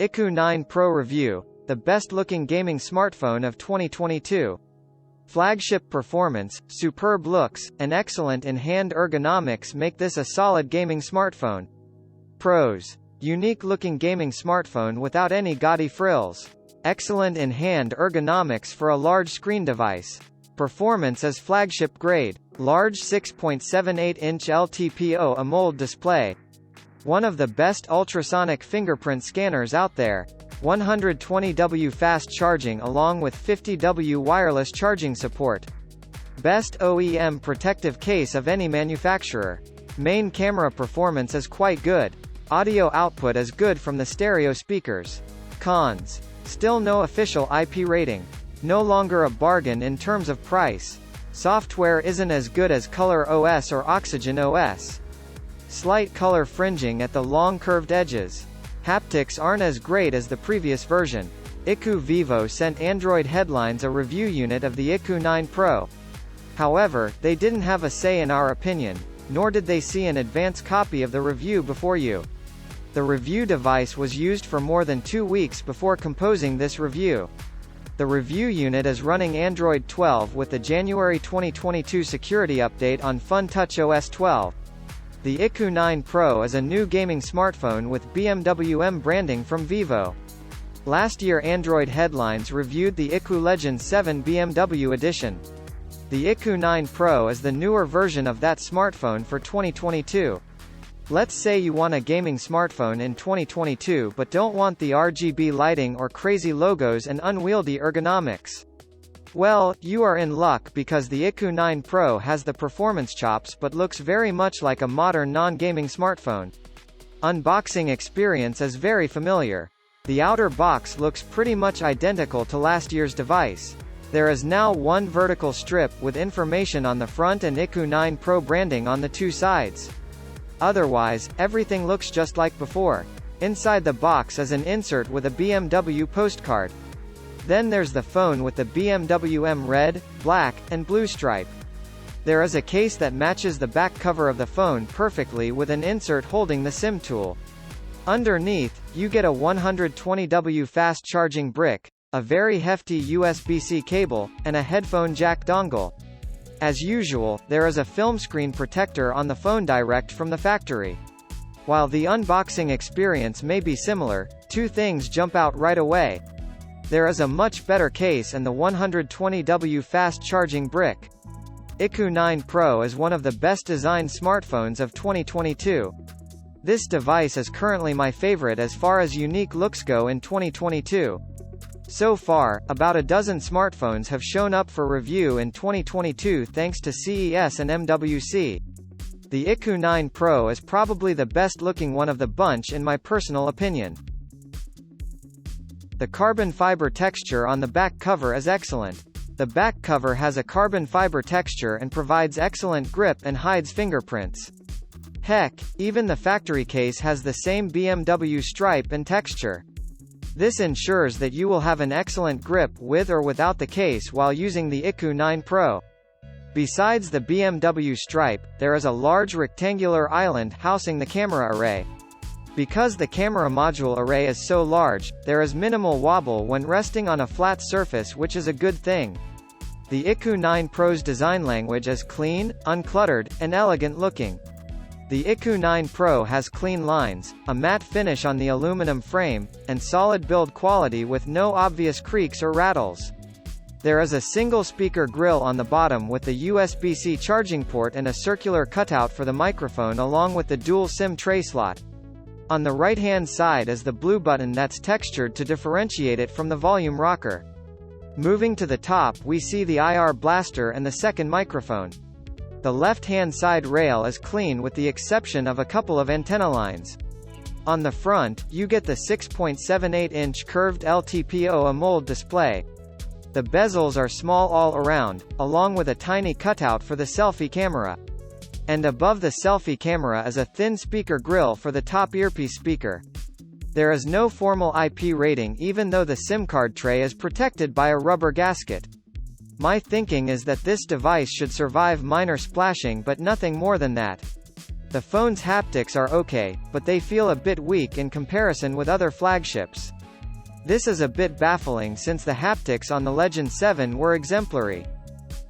iQOO 9 Pro Review, the best-looking gaming smartphone of 2022. Flagship performance, superb looks, and excellent in-hand ergonomics make this a solid gaming smartphone. Pros: unique-looking gaming smartphone without any gaudy frills. Excellent in-hand ergonomics for a large-screen device. Performance is flagship grade. Large 6.78-inch LTPO AMOLED display. One of the best ultrasonic fingerprint scanners out there. 120W fast charging along with 50W wireless charging support. Best OEM protective case of any manufacturer. Main camera performance is quite good. Audio output is good from the stereo speakers. Cons: still no official IP rating. No longer a bargain in terms of price. Software isn't as good as ColorOS or OxygenOS. Slight color fringing at the long curved edges. Haptics aren't as great as the previous version. iQOO Vivo sent Android Headlines a review unit of the iQOO 9 Pro. However, they didn't have a say in our opinion, nor did they see an advance copy of the review before you. The review device was used for more than 2 weeks before composing this review. The review unit is running Android 12 with the January 2022 security update on FunTouchOS 12. The iQOO 9 Pro is a new gaming smartphone with BMW M branding from Vivo. Last year Android Headlines reviewed the iQOO Legend 7 BMW edition. The iQOO 9 Pro is the newer version of that smartphone for 2022. Let's say you want a gaming smartphone in 2022 but don't want the RGB lighting or crazy logos and unwieldy ergonomics. Well, you are in luck because the iQOO 9 Pro has the performance chops but looks very much like a modern non-gaming smartphone. Unboxing experience is very familiar. The outer box looks pretty much identical to last year's device. There is now one vertical strip with information on the front and iQOO 9 Pro branding on the two sides. Otherwise, everything looks just like before. Inside the box is an insert with a BMW postcard. Then there's the phone with the BMW M red, black, and blue stripe. There is a case that matches the back cover of the phone perfectly with an insert holding the SIM tool. Underneath, you get a 120W fast charging brick, a very hefty USB-C cable, and a headphone jack dongle. As usual, there is a film screen protector on the phone direct from the factory. While the unboxing experience may be similar, two things jump out right away. There is a much better case and the 120W fast charging brick. iQOO 9 Pro is one of the best designed smartphones of 2022. This device is currently my favorite as far as unique looks go in 2022. So far, about a dozen smartphones have shown up for review in 2022 thanks to CES and MWC. The iQOO 9 Pro is probably the best looking one of the bunch in my personal opinion. The carbon fiber texture on the back cover is excellent. The back cover has a carbon fiber texture and provides excellent grip and hides fingerprints. Heck, even the factory case has the same BMW stripe and texture. This ensures that you will have an excellent grip with or without the case while using the iQOO 9 Pro. Besides the BMW stripe, there is a large rectangular island housing the camera array. Because the camera module array is so large, there is minimal wobble when resting on a flat surface, which is a good thing. The iQOO 9 Pro's design language is clean, uncluttered, and elegant looking. The iQOO 9 Pro has clean lines, a matte finish on the aluminum frame, and solid build quality with no obvious creaks or rattles. There is a single speaker grill on the bottom with the USB-C charging port and a circular cutout for the microphone along with the dual SIM tray slot. On the right-hand side is the blue button that's textured to differentiate it from the volume rocker. Moving to the top we see the IR blaster and the second microphone. The left-hand side rail is clean with the exception of a couple of antenna lines. On the front, you get the 6.78-inch curved LTPO AMOLED display. The bezels are small all around, along with a tiny cutout for the selfie camera. And above the selfie camera is a thin speaker grill for the top earpiece speaker. There is no formal IP rating even though the SIM card tray is protected by a rubber gasket. My thinking is that this device should survive minor splashing but nothing more than that. The phone's haptics are okay, but they feel a bit weak in comparison with other flagships. This is a bit baffling since the haptics on the Legend 7 were exemplary.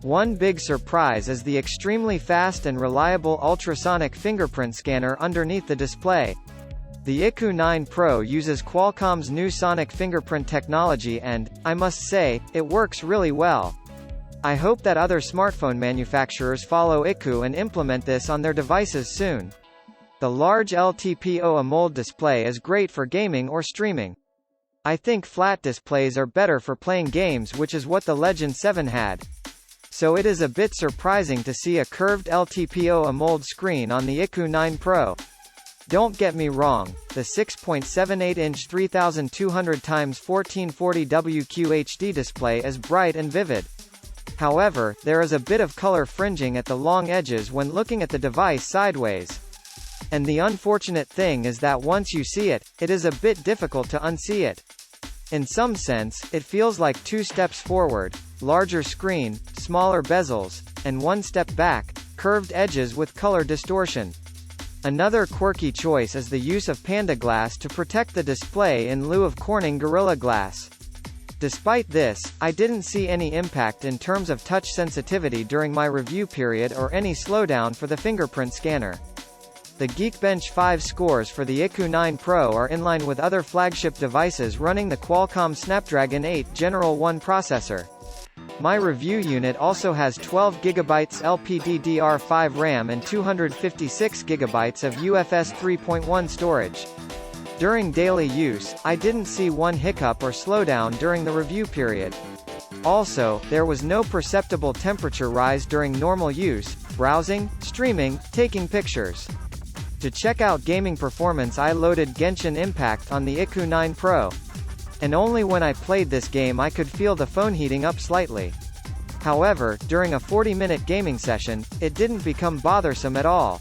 One big surprise is the extremely fast and reliable ultrasonic fingerprint scanner underneath the display. The iQOO 9 Pro uses Qualcomm's new sonic fingerprint technology and, I must say, it works really well. I hope that other smartphone manufacturers follow iQOO and implement this on their devices soon. The large LTPO AMOLED display is great for gaming or streaming. I think flat displays are better for playing games, which is what the Legend 7 had. So it is a bit surprising to see a curved LTPO AMOLED screen on the iQOO 9 Pro. Don't get me wrong, the 6.78-inch 3200x1440 QHD display is bright and vivid. However, there is a bit of color fringing at the long edges when looking at the device sideways. And the unfortunate thing is that once you see it, it is a bit difficult to unsee it. In some sense, it feels like 2 steps forward, larger screen, smaller bezels, and 1 step back, curved edges with color distortion. Another quirky choice is the use of Panda Glass to protect the display in lieu of Corning Gorilla Glass. Despite this, I didn't see any impact in terms of touch sensitivity during my review period or any slowdown for the fingerprint scanner. The Geekbench 5 scores for the iQOO 9 Pro are in line with other flagship devices running the Qualcomm Snapdragon 8 General 1 processor. My review unit also has 12GB LPDDR5 RAM and 256GB of UFS 3.1 storage. During daily use, I didn't see one hiccup or slowdown during the review period. Also, there was no perceptible temperature rise during normal use, browsing, streaming, taking pictures. To check out gaming performance, I loaded Genshin Impact on the iQOO 9 Pro. And only when I played this game I could feel the phone heating up slightly. However, during a 40-minute gaming session, it didn't become bothersome at all.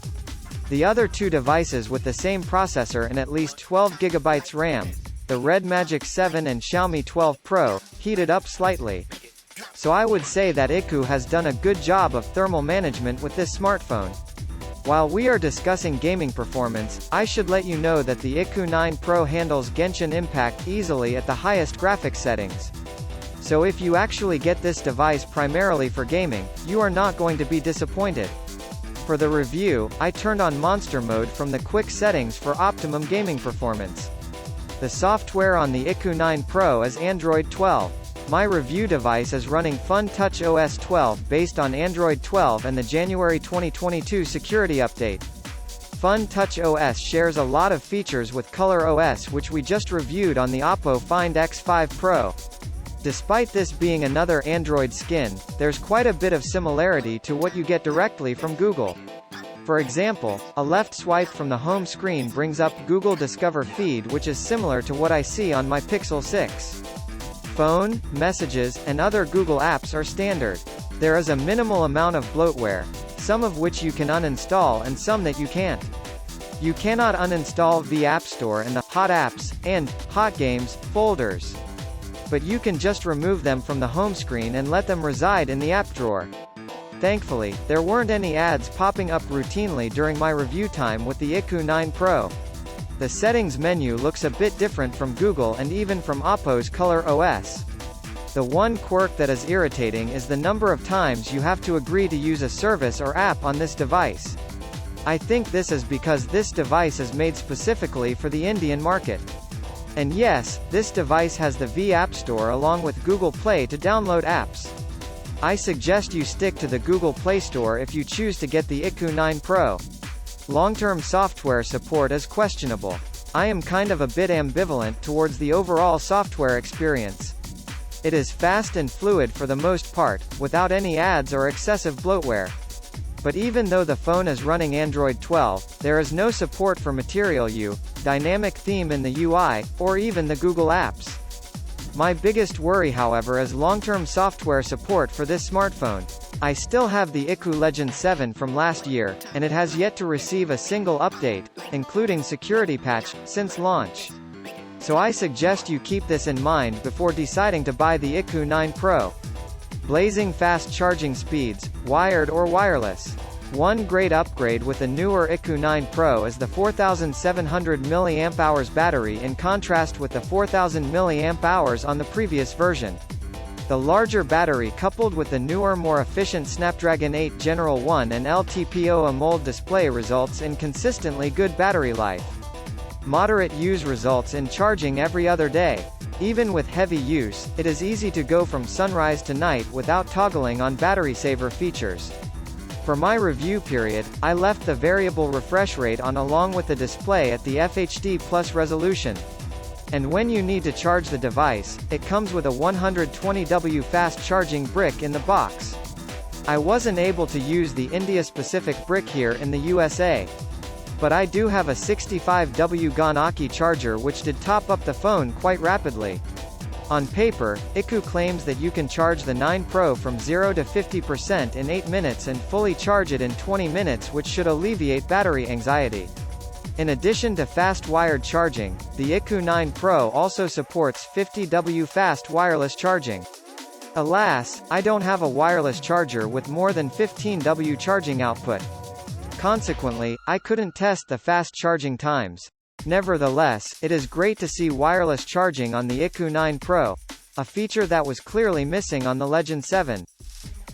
The other 2 devices with the same processor and at least 12GB RAM, the Red Magic 7 and Xiaomi 12 Pro, heated up slightly. So I would say that iQOO has done a good job of thermal management with this smartphone. While we are discussing gaming performance, I should let you know that the iQOO 9 Pro handles Genshin Impact easily at the highest graphics settings. So if you actually get this device primarily for gaming, you are not going to be disappointed. For the review, I turned on Monster Mode from the quick settings for optimum gaming performance. The software on the iQOO 9 Pro is Android 12. My review device is running FunTouchOS 12 based on Android 12 and the January 2022 security update. FunTouchOS shares a lot of features with ColorOS, which we just reviewed on the Oppo Find X5 Pro. Despite this being another Android skin, there's quite a bit of similarity to what you get directly from Google. For example, a left swipe from the home screen brings up Google Discover feed, which is similar to what I see on my Pixel 6. Phone, Messages, and other Google apps are standard. There is a minimal amount of bloatware, some of which you can uninstall and some that you can't. You cannot uninstall the App Store and the Hot Apps and Hot Games folders. But you can just remove them from the home screen and let them reside in the app drawer. Thankfully, there weren't any ads popping up routinely during my review time with the iQOO 9 Pro. The settings menu looks a bit different from Google and even from Oppo's ColorOS. The one quirk that is irritating is the number of times you have to agree to use a service or app on this device. I think this is because this device is made specifically for the Indian market. And yes, this device has the V App Store along with Google Play to download apps. I suggest you stick to the Google Play Store if you choose to get the iQOO 9 Pro. Long-term software support is questionable. I am kind of a bit ambivalent towards the overall software experience. It is fast and fluid for the most part, without any ads or excessive bloatware. But even though the phone is running Android 12, there is no support for Material You, Dynamic Theme in the UI, or even the Google Apps. My biggest worry, however, is long-term software support for this smartphone. I still have the iQOO Legend 7 from last year, and it has yet to receive a single update, including security patch, since launch. So I suggest you keep this in mind before deciding to buy the iQOO 9 Pro. Blazing fast charging speeds, wired or wireless. One great upgrade with the newer iQOO 9 Pro is the 4700 mAh battery in contrast with the 4000 mAh on the previous version. The larger battery coupled with the newer more efficient Snapdragon 8 Gen 1 and LTPO AMOLED display results in consistently good battery life. Moderate use results in charging every other day. Even with heavy use, it is easy to go from sunrise to night without toggling on battery saver features. For my review period, I left the variable refresh rate on along with the display at the FHD Plus resolution. And when you need to charge the device, it comes with a 120W fast charging brick in the box. I wasn't able to use the India-specific brick here in the USA. But I do have a 65W gaudy charger which did top up the phone quite rapidly. On paper, iQOO claims that you can charge the 9 Pro from 0 to 50% in 8 minutes and fully charge it in 20 minutes, which should alleviate battery anxiety. In addition to fast wired charging, the iQOO 9 Pro also supports 50W fast wireless charging. Alas, I don't have a wireless charger with more than 15W charging output. Consequently, I couldn't test the fast charging times. Nevertheless, it is great to see wireless charging on the iQOO 9 Pro, a feature that was clearly missing on the Legend 7.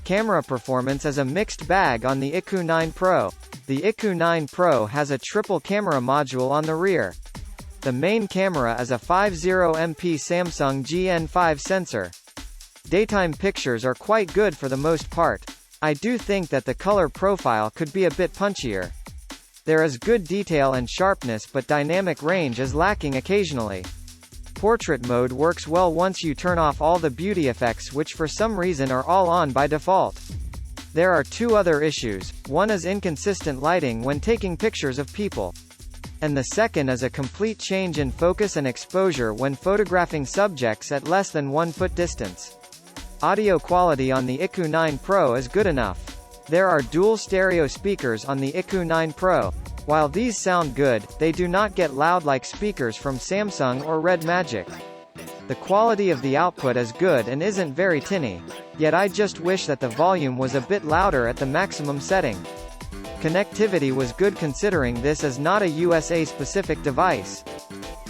Camera performance is a mixed bag on the iQOO 9 Pro. The iQOO 9 Pro has a triple camera module on the rear. The main camera is a 50MP Samsung GN5 sensor. Daytime pictures are quite good for the most part. I do think that the color profile could be a bit punchier. There is good detail and sharpness, but dynamic range is lacking occasionally. Portrait mode works well once you turn off all the beauty effects, which for some reason are all on by default. There are two other issues. One is inconsistent lighting when taking pictures of people. And the second is a complete change in focus and exposure when photographing subjects at less than 1 foot distance. Audio quality on the iQOO 9 Pro is good enough. There are dual stereo speakers on the iQOO 9 Pro. While these sound good, they do not get loud like speakers from Samsung or Red Magic. The quality of the output is good and isn't very tinny. Yet I just wish that the volume was a bit louder at the maximum setting. Connectivity was good considering this is not a USA-specific device.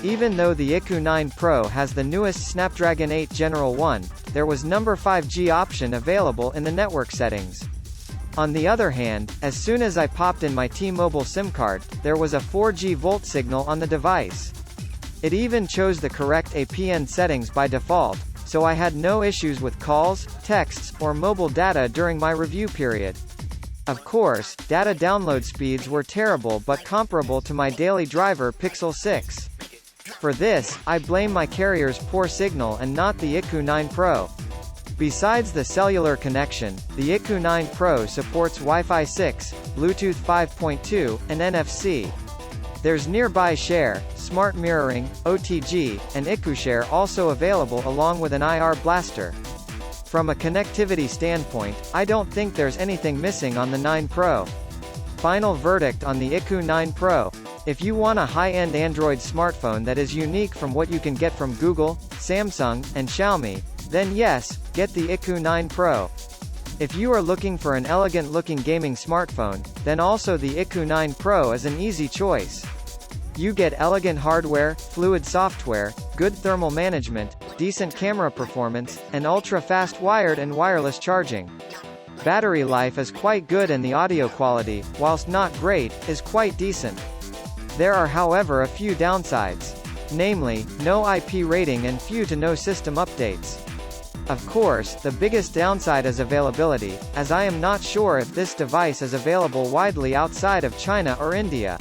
Even though the iQOO 9 Pro has the newest Snapdragon 8 Gen 1, there was no 5G option available in the network settings. On the other hand, as soon as I popped in my T-Mobile SIM card, there was a 4G volt signal on the device. It even chose the correct APN settings by default, so I had no issues with calls, texts, or mobile data during my review period. Of course, data download speeds were terrible but comparable to my daily driver Pixel 6. For this, I blame my carrier's poor signal and not the iQOO 9 Pro. Besides the cellular connection, the iQOO 9 Pro supports Wi-Fi 6, Bluetooth 5.2, and NFC. There's Nearby Share, Smart Mirroring, OTG, and iQOO Share also available along with an IR blaster. From a connectivity standpoint, I don't think there's anything missing on the 9 Pro. Final verdict on the iQOO 9 Pro. If you want a high-end Android smartphone that is unique from what you can get from Google, Samsung, and Xiaomi, then yes, get the iQOO 9 Pro. If you are looking for an elegant-looking gaming smartphone, then also the iQOO 9 Pro is an easy choice. You get elegant hardware, fluid software, good thermal management, decent camera performance, and ultra-fast wired and wireless charging. Battery life is quite good and the audio quality, whilst not great, is quite decent. There are however a few downsides. Namely, no IP rating and few to no system updates. Of course, the biggest downside is availability, as I am not sure if this device is available widely outside of China or India.